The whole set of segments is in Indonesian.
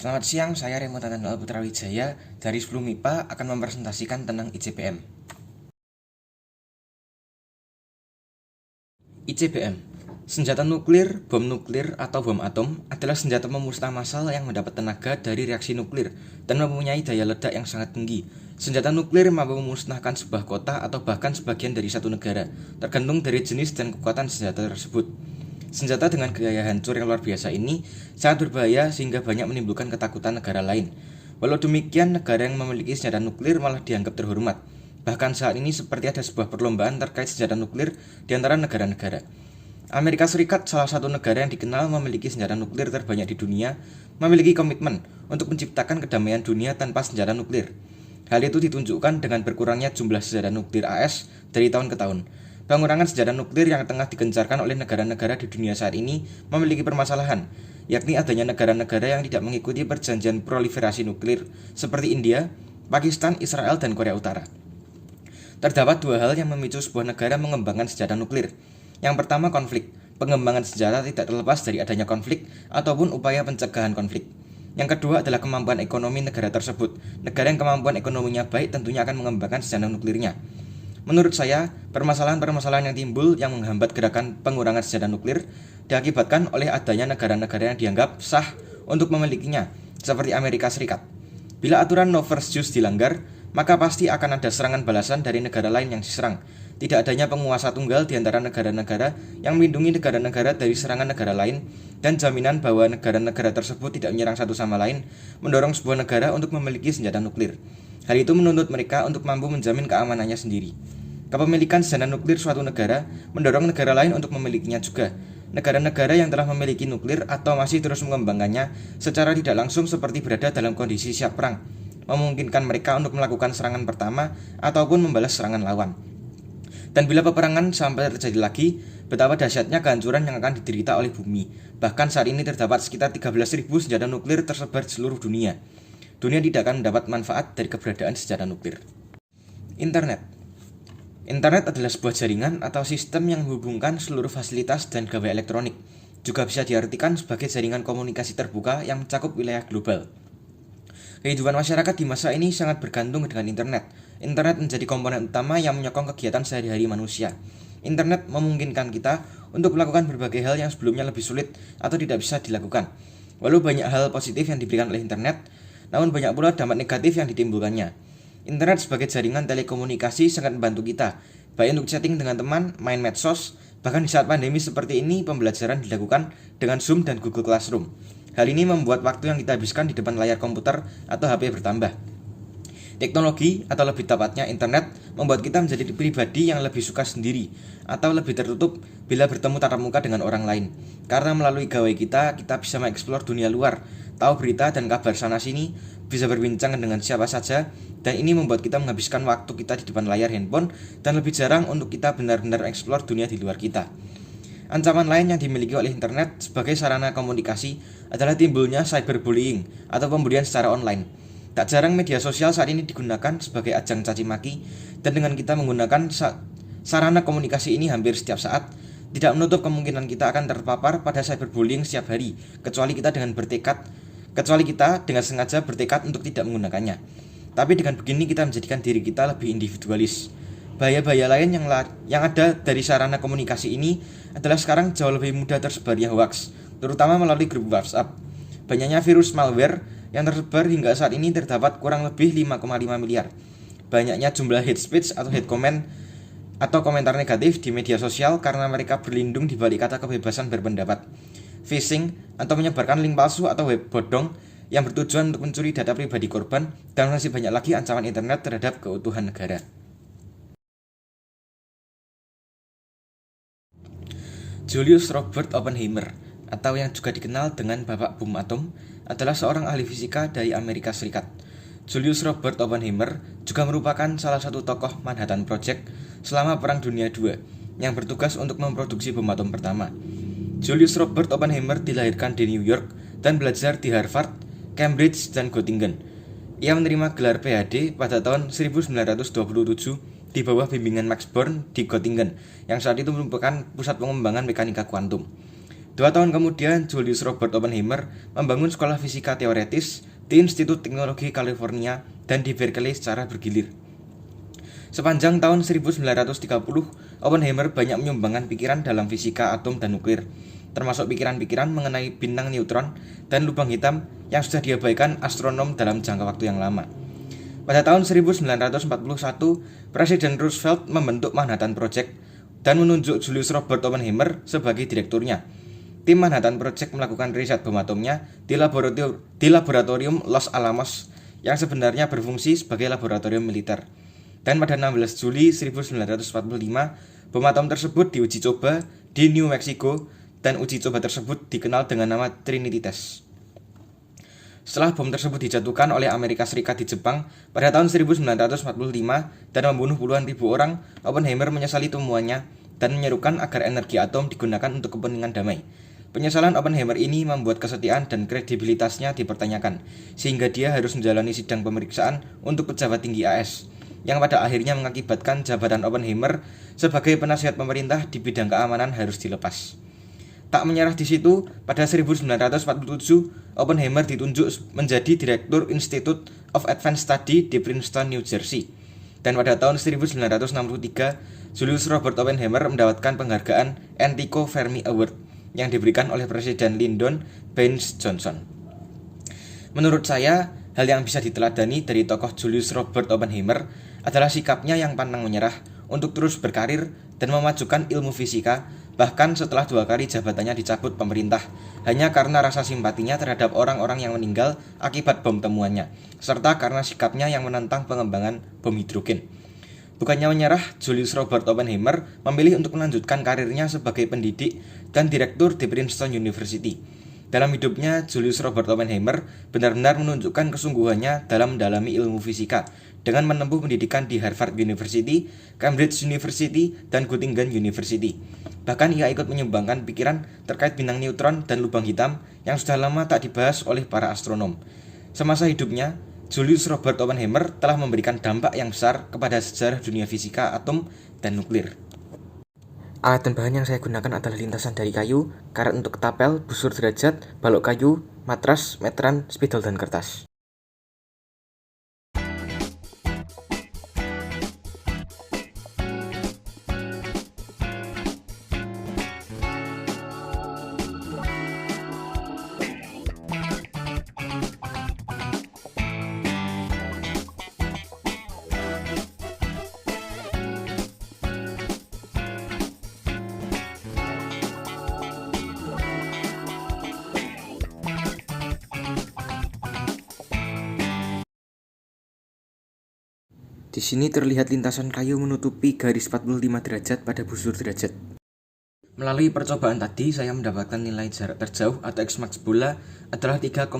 Selamat siang, saya Remo Tantanal Putra Wijaya dari 10 MIPA akan mempresentasikan tentang ICBM. ICBM, senjata nuklir, bom nuklir atau bom atom adalah senjata pemusnah massal yang mendapat tenaga dari reaksi nuklir dan mempunyai daya ledak yang sangat tinggi. Senjata nuklir mampu memusnahkan sebuah kota atau bahkan sebagian dari satu negara, tergantung dari jenis dan kekuatan senjata tersebut. Senjata dengan gaya hancur yang luar biasa ini sangat berbahaya sehingga banyak menimbulkan ketakutan negara lain. Walau demikian, negara yang memiliki senjata nuklir malah dianggap terhormat. Bahkan saat ini seperti ada sebuah perlombaan terkait senjata nuklir di antara negara-negara. Amerika Serikat, salah satu negara yang dikenal memiliki senjata nuklir terbanyak di dunia, memiliki komitmen untuk menciptakan kedamaian dunia tanpa senjata nuklir. Hal itu ditunjukkan dengan berkurangnya jumlah senjata nuklir AS dari tahun ke tahun. Pengurangan senjata nuklir yang tengah digencarkan oleh negara-negara di dunia saat ini memiliki permasalahan, yakni adanya negara-negara yang tidak mengikuti perjanjian proliferasi nuklir seperti India, Pakistan, Israel, dan Korea Utara. Terdapat dua hal yang memicu sebuah negara mengembangkan senjata nuklir. Yang pertama, konflik. Pengembangan senjata tidak terlepas dari adanya konflik ataupun upaya pencegahan konflik. Yang kedua adalah kemampuan ekonomi negara tersebut. Negara yang kemampuan ekonominya baik tentunya akan mengembangkan senjata nuklirnya. Menurut saya, permasalahan-permasalahan yang timbul yang menghambat gerakan pengurangan senjata nuklir diakibatkan oleh adanya negara-negara yang dianggap sah untuk memilikinya, seperti Amerika Serikat. Bila aturan no first use dilanggar, maka pasti akan ada serangan balasan dari negara lain yang diserang. Tidak adanya penguasa tunggal di antara negara-negara yang melindungi negara-negara dari serangan negara lain dan jaminan bahwa negara-negara tersebut tidak menyerang satu sama lain mendorong sebuah negara untuk memiliki senjata nuklir. Hal itu menuntut mereka untuk mampu menjamin keamanannya sendiri. Kepemilikan senjata nuklir suatu negara mendorong negara lain untuk memilikinya juga. Negara-negara yang telah memiliki nuklir atau masih terus mengembangkannya secara tidak langsung seperti berada dalam kondisi siap perang, memungkinkan mereka untuk melakukan serangan pertama ataupun membalas serangan lawan. Dan bila peperangan sampai terjadi lagi, betapa dahsyatnya kehancuran yang akan diderita oleh bumi. Bahkan saat ini terdapat sekitar 13.000 senjata nuklir tersebar di seluruh dunia. Dunia tidak akan mendapat manfaat dari keberadaan senjata nuklir. Internet adalah sebuah jaringan atau sistem yang menghubungkan seluruh fasilitas dan gawai elektronik. Juga bisa diartikan sebagai jaringan komunikasi terbuka yang mencakup wilayah global. Kehidupan masyarakat di masa ini sangat bergantung dengan internet. Internet menjadi komponen utama yang menyokong kegiatan sehari-hari manusia. Internet memungkinkan kita untuk melakukan berbagai hal yang sebelumnya lebih sulit atau tidak bisa dilakukan. Walau banyak hal positif yang diberikan oleh internet, namun banyak pula dampak negatif yang ditimbulkannya. Internet sebagai jaringan telekomunikasi sangat membantu kita, baik untuk chatting dengan teman, main medsos, bahkan di saat pandemi seperti ini pembelajaran dilakukan dengan Zoom dan Google Classroom. Hal ini membuat waktu yang kita habiskan di depan layar komputer atau HP bertambah. Teknologi, atau lebih tepatnya internet, membuat kita menjadi pribadi yang lebih suka sendiri atau lebih tertutup bila bertemu tatap muka dengan orang lain. Karena melalui gawai kita bisa mengeksplor dunia luar, tahu berita dan kabar sana-sini, bisa berbincang dengan siapa saja, dan ini membuat kita menghabiskan waktu kita di depan layar handphone dan lebih jarang untuk kita benar-benar eksplor dunia di luar kita. Ancaman lain yang dimiliki oleh internet sebagai sarana komunikasi adalah timbulnya cyberbullying atau pembulian secara online. Tak jarang media sosial saat ini digunakan sebagai ajang caci maki, dan dengan kita menggunakan sarana komunikasi ini hampir setiap saat, tidak menutup kemungkinan kita akan terpapar pada cyberbullying setiap hari, kecuali kita dengan sengaja bertekad untuk tidak menggunakannya. Tapi dengan begini kita menjadikan diri kita lebih individualis. Bahaya-bahaya lain yang ada dari sarana komunikasi ini adalah sekarang jauh lebih mudah tersebarnya hoax, terutama melalui grup WhatsApp. Banyaknya virus malware yang tersebar hingga saat ini terdapat kurang lebih 5,5 miliar. Banyaknya jumlah hate speech atau hate comment atau komentar negatif di media sosial karena mereka berlindung di balik kata kebebasan berpendapat. Phishing atau menyebarkan link palsu atau web bodong yang bertujuan untuk mencuri data pribadi korban, dan masih banyak lagi ancaman internet terhadap keutuhan negara. Julius Robert Oppenheimer, atau yang juga dikenal dengan Bapak Bom Atom, adalah seorang ahli fisika dari Amerika Serikat. Julius Robert Oppenheimer juga merupakan salah satu tokoh Manhattan Project selama Perang Dunia II yang bertugas untuk memproduksi bom atom pertama. Julius Robert Oppenheimer dilahirkan di New York dan belajar di Harvard, Cambridge, dan Göttingen. Ia menerima gelar PhD pada tahun 1927 di bawah bimbingan Max Born di Göttingen, yang saat itu merupakan pusat pengembangan mekanika kuantum. 2 tahun kemudian, Julius Robert Oppenheimer membangun sekolah fisika teoretis di Institut Teknologi California dan di Berkeley secara bergilir. Sepanjang tahun 1930, Oppenheimer banyak menyumbangkan pikiran dalam fisika atom dan nuklir, termasuk pikiran-pikiran mengenai bintang neutron dan lubang hitam yang sudah diabaikan astronom dalam jangka waktu yang lama. Pada tahun 1941, Presiden Roosevelt membentuk Manhattan Project dan menunjuk Julius Robert Oppenheimer sebagai direkturnya. Tim Manhattan Project melakukan riset bom atomnya di laboratorium Los Alamos yang sebenarnya berfungsi sebagai laboratorium militer. Dan pada 16 Juli 1945, bom atom tersebut diuji coba di New Mexico dan uji coba tersebut dikenal dengan nama Trinity Test. Setelah bom tersebut dijatuhkan oleh Amerika Serikat di Jepang pada tahun 1945 dan membunuh puluhan ribu orang, Oppenheimer menyesali temuannya dan menyerukan agar energi atom digunakan untuk kepentingan damai. Penyesalan Oppenheimer ini membuat kesetiaan dan kredibilitasnya dipertanyakan, sehingga dia harus menjalani sidang pemeriksaan untuk pejabat tinggi AS, yang pada akhirnya mengakibatkan jabatan Oppenheimer sebagai penasihat pemerintah di bidang keamanan harus dilepas. Tak menyerah di situ, pada 1947, Oppenheimer ditunjuk menjadi Direktur Institute of Advanced Study di Princeton, New Jersey. Dan pada tahun 1963, Julius Robert Oppenheimer mendapatkan penghargaan Enrico Fermi Award yang diberikan oleh Presiden Lyndon Baines Johnson. Menurut saya, hal yang bisa diteladani dari tokoh Julius Robert Oppenheimer adalah sikapnya yang pantang menyerah untuk terus berkarir dan memajukan ilmu fisika, bahkan setelah 2 kali jabatannya dicabut pemerintah, hanya karena rasa simpatinya terhadap orang-orang yang meninggal akibat bom temuannya, serta karena sikapnya yang menentang pengembangan bom hidrogen. Bukannya menyerah, Julius Robert Oppenheimer memilih untuk melanjutkan karirnya sebagai pendidik dan direktur di Princeton University. Dalam hidupnya, Julius Robert Oppenheimer benar-benar menunjukkan kesungguhannya dalam mendalami ilmu fisika dengan menempuh pendidikan di Harvard University, Cambridge University, dan Göttingen University. Bahkan ia ikut menyumbangkan pikiran terkait bintang neutron dan lubang hitam yang sudah lama tak dibahas oleh para astronom. Semasa hidupnya, Julius Robert Oppenheimer telah memberikan dampak yang besar kepada sejarah dunia fisika atom dan nuklir. Alat dan bahan yang saya gunakan adalah lintasan dari kayu, karet untuk ketapel, busur derajat, balok kayu, matras, meteran, spidol, dan kertas. Di sini terlihat lintasan kayu menutupi garis 45 derajat pada busur derajat. Melalui percobaan tadi, saya mendapatkan nilai jarak terjauh atau Xmax bola adalah 3,53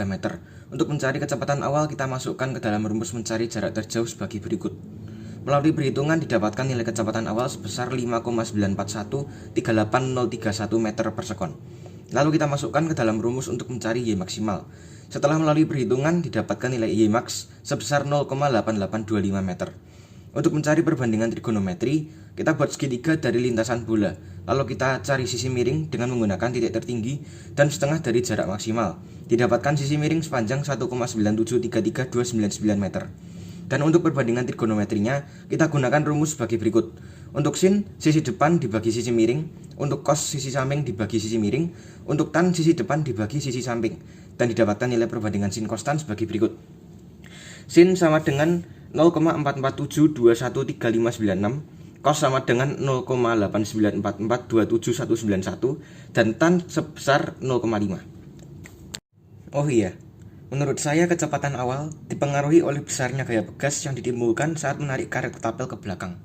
meter. Untuk mencari kecepatan awal, kita masukkan ke dalam rumus mencari jarak terjauh sebagai berikut. Melalui perhitungan didapatkan nilai kecepatan awal sebesar 5,9413831 meter per sekon. Lalu kita masukkan ke dalam rumus untuk mencari Y maksimal. Setelah melalui perhitungan didapatkan nilai Y max sebesar 0,8825 meter. Untuk mencari perbandingan trigonometri, kita buat segitiga dari lintasan bola. Lalu kita cari sisi miring dengan menggunakan titik tertinggi dan setengah dari jarak maksimal. Didapatkan sisi miring sepanjang 1,9733299 meter. Dan untuk perbandingan trigonometrinya, kita gunakan rumus sebagai berikut. Untuk sin, sisi depan dibagi sisi miring. Untuk cos, sisi samping dibagi sisi miring. Untuk tan, sisi depan dibagi sisi samping. Dan didapatkan nilai perbandingan sin cos tan sebagai berikut. Sin sama dengan 0,447213596. Cos sama dengan 0,8944271191. Dan tan sebesar 0,5. Oh iya, menurut saya kecepatan awal dipengaruhi oleh besarnya gaya pegas yang ditimbulkan saat menarik karet ketapel ke belakang.